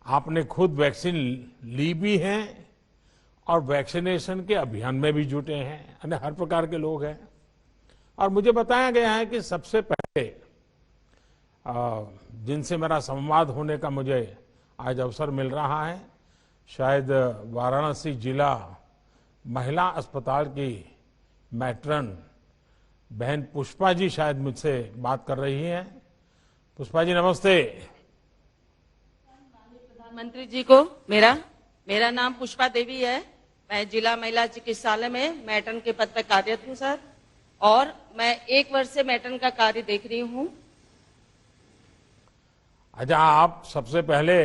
आपने खुद वैक्सीन ली भी है और वैक्सीनेशन के अभियान में भी जुटे हैं, यानी हर प्रकार के लोग हैं। और मुझे बताया गया है कि सबसे पहले जिनसे मेरा संवाद होने का मुझे आज अवसर मिल रहा है, शायद वाराणसी जिला महिला अस्पताल की मैट्रन बहन पुष्पा जी शायद मुझसे बात कर रही हैं। पुष्पा जी नमस्ते। प्रधानमंत्री जी को मेरा नाम पुष्पा देवी है। मैं जिला महिला चिकित्सालय में मैट्रन के पद पर कार्यरत हूँ सर, और मैं 1 वर्ष से मैट्रन का कार्य देख रही हूँ। अच्छा, आप सबसे पहले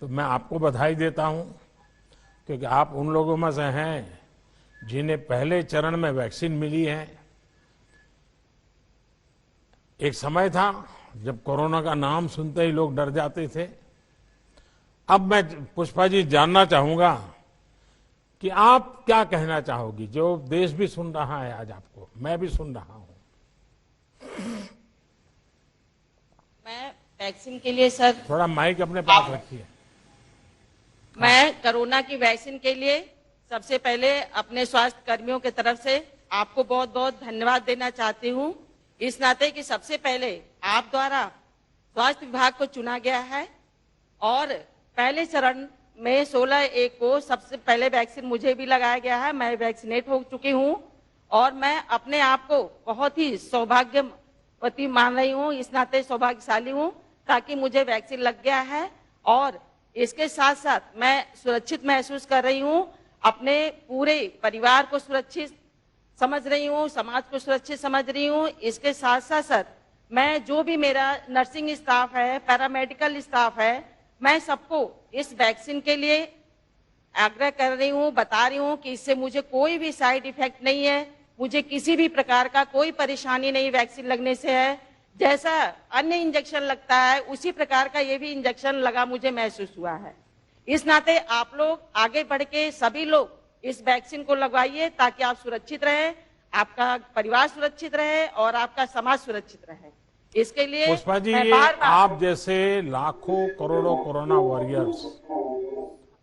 तो मैं आपको बधाई देता हूं, क्योंकि आप उन लोगों में से हैं जिन्हें पहले चरण में वैक्सीन मिली है। एक समय था जब कोरोना का नाम सुनते ही लोग डर जाते थे। अब मैं पुष्पा जी जानना चाहूंगा कि आप क्या कहना चाहोगी, जो देश भी सुन रहा है आज आपको, मैं भी सुन रहा हूं। मैं वैक्सीन के लिए सर, थोड़ा माइक अपने पास रखिए। मैं कोरोना की वैक्सीन के लिए सबसे पहले अपने स्वास्थ्य कर्मियों की तरफ से आपको बहुत बहुत धन्यवाद देना चाहती हूँ, इस नाते कि सबसे पहले आप द्वारा स्वास्थ्य विभाग को चुना गया है और पहले चरण में 16/1 को सबसे पहले वैक्सीन मुझे भी लगाया गया है। मैं वैक्सीनेट हो चुकी हूँ और मैं अपने आप को बहुत ही सौभाग्यवती मान रही हूँ, इस नाते सौभाग्यशाली हूँ ताकि मुझे वैक्सीन लग गया है। और इसके साथ साथ मैं सुरक्षित महसूस कर रही हूँ, अपने पूरे परिवार को सुरक्षित समझ रही हूँ, समाज को सुरक्षित समझ रही हूँ। इसके साथ साथ सर, मैं जो भी मेरा नर्सिंग स्टाफ है, पैरामेडिकल स्टाफ है, मैं सबको इस वैक्सीन के लिए आग्रह कर रही हूँ, बता रही हूँ कि इससे मुझे कोई भी साइड इफेक्ट नहीं है, मुझे किसी भी प्रकार का कोई परेशानी नहीं वैक्सीन लगने से है। जैसा अन्य इंजेक्शन लगता है उसी प्रकार का ये भी इंजेक्शन लगा मुझे महसूस हुआ है। इस नाते आप लोग आगे बढ़ के सभी लोग इस वैक्सीन को लगवाइए ताकि आप सुरक्षित रहें, आपका परिवार सुरक्षित रहे और आपका समाज सुरक्षित रहे। इसके लिए पुष्पा जी, आप जैसे लाखों करोड़ों कोरोना वॉरियर्स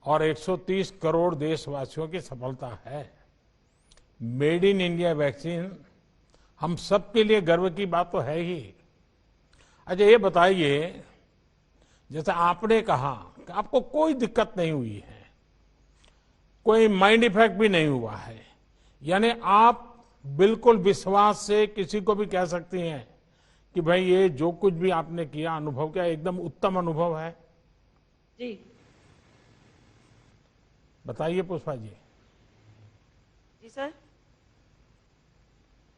और 130 करोड़ देशवासियों की सफलता है। मेड इन इंडिया वैक्सीन हम सबके लिए गर्व की बात तो है ही। अच्छा, ये बताइए, जैसे आपने कहा कि आपको कोई दिक्कत नहीं हुई है, कोई माइंड इफेक्ट भी नहीं हुआ है, यानी आप बिल्कुल विश्वास से किसी को भी कह सकती हैं कि भाई ये जो कुछ भी आपने किया, अनुभव किया, एकदम उत्तम अनुभव है। जी बताइए पुष्पा जी। जी सर,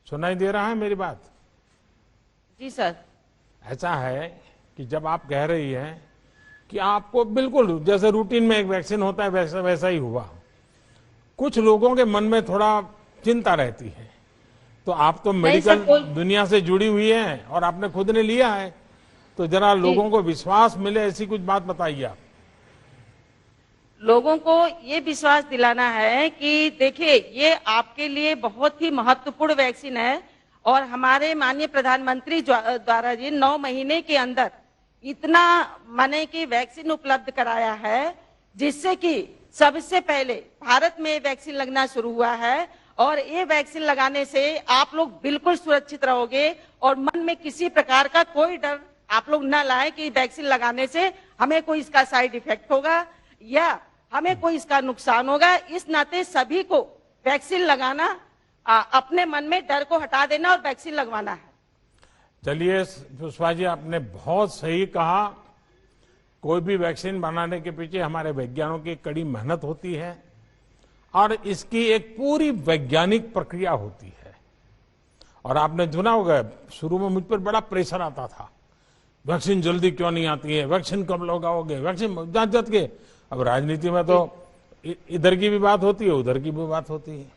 सुनाई दे रहा है मेरी बात? जी सर। ऐसा है कि जब आप कह रही हैं कि आपको बिल्कुल जैसे रूटीन में एक वैक्सीन होता है वैसा वैसा ही हुआ, कुछ लोगों के मन में थोड़ा चिंता रहती है, तो आप तो मेडिकल दुनिया से जुड़ी हुई हैं और आपने खुद ने लिया है, तो जरा लोगों को विश्वास मिले ऐसी कुछ बात बताइए आप। लोगों को ये विश्वास दिलाना है कि देखिए ये आपके लिए बहुत ही महत्वपूर्ण वैक्सीन है और हमारे माननीय प्रधानमंत्री द्वारा जी 9 महीने के अंदर इतना माने कि वैक्सीन उपलब्ध कराया है, जिससे कि सबसे पहले भारत में वैक्सीन लगना शुरू हुआ है। और ये वैक्सीन लगाने से आप लोग बिल्कुल सुरक्षित रहोगे और मन में किसी प्रकार का कोई डर आप लोग न लाए कि वैक्सीन लगाने से हमें कोई इसका साइड इफेक्ट होगा या हमें कोई इसका नुकसान होगा। इस नाते सभी को वैक्सीन लगाना, अपने मन में डर को हटा देना और वैक्सीन लगवाना है। चलिए पुष्पा जी, आपने बहुत सही कहा। कोई भी वैक्सीन बनाने के पीछे हमारे वैज्ञानिकों की कड़ी मेहनत होती है और इसकी एक पूरी वैज्ञानिक प्रक्रिया होती है। और आपने सुना होगा, शुरू में मुझ पर बड़ा प्रेशर आता था, वैक्सीन जल्दी क्यों नहीं आती है, वैक्सीन कब लगाओगे, वैक्सीन जांच के। अब राजनीति में तो इधर की भी बात होती है, उधर की भी बात होती है,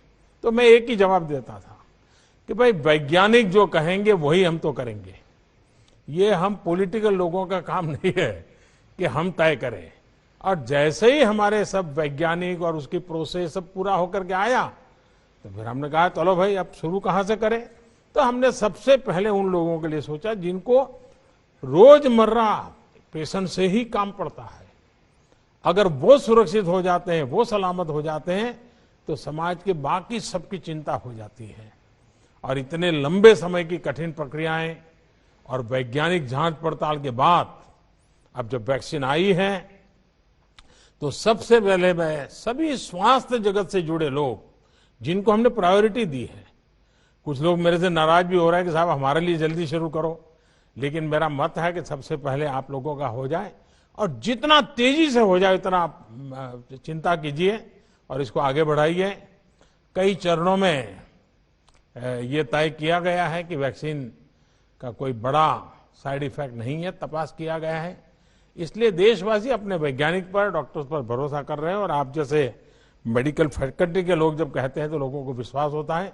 तो मैं एक ही जवाब देता था कि भाई वैज्ञानिक जो कहेंगे वही हम तो करेंगे। ये हम पॉलिटिकल लोगों का काम नहीं है कि हम तय करें। और जैसे ही हमारे सब वैज्ञानिक और उसकी प्रोसेस सब पूरा होकर के आया, तो फिर हमने कहा चलो भाई अब शुरू कहाँ से करें। तो हमने सबसे पहले उन लोगों के लिए सोचा जिनको रोजमर्रा पेशेंट से ही काम पड़ता है, अगर वो सुरक्षित हो जाते हैं, वो सलामत हो जाते हैं, तो समाज के बाकी सबकी चिंता हो जाती है। और इतने लंबे समय की कठिन प्रक्रियाएं और वैज्ञानिक जांच पड़ताल के बाद अब जब वैक्सीन आई है, तो सबसे पहले मैं सभी स्वास्थ्य जगत से जुड़े लोग, जिनको हमने प्रायोरिटी दी है, कुछ लोग मेरे से नाराज भी हो रहे हैं कि साहब हमारे लिए जल्दी शुरू करो, लेकिन मेरा मत है कि सबसे पहले आप लोगों का हो जाए, और जितना तेजी से हो जाए उतना आप चिंता कीजिए और इसको आगे बढ़ाइए। कई चरणों में ये तय किया गया है कि वैक्सीन का कोई बड़ा साइड इफेक्ट नहीं है, तपास किया गया है। इसलिए देशवासी अपने वैज्ञानिक पर, डॉक्टर्स पर भरोसा कर रहे हैं, और आप जैसे मेडिकल फैकल्टी के लोग जब कहते हैं तो लोगों को विश्वास होता है।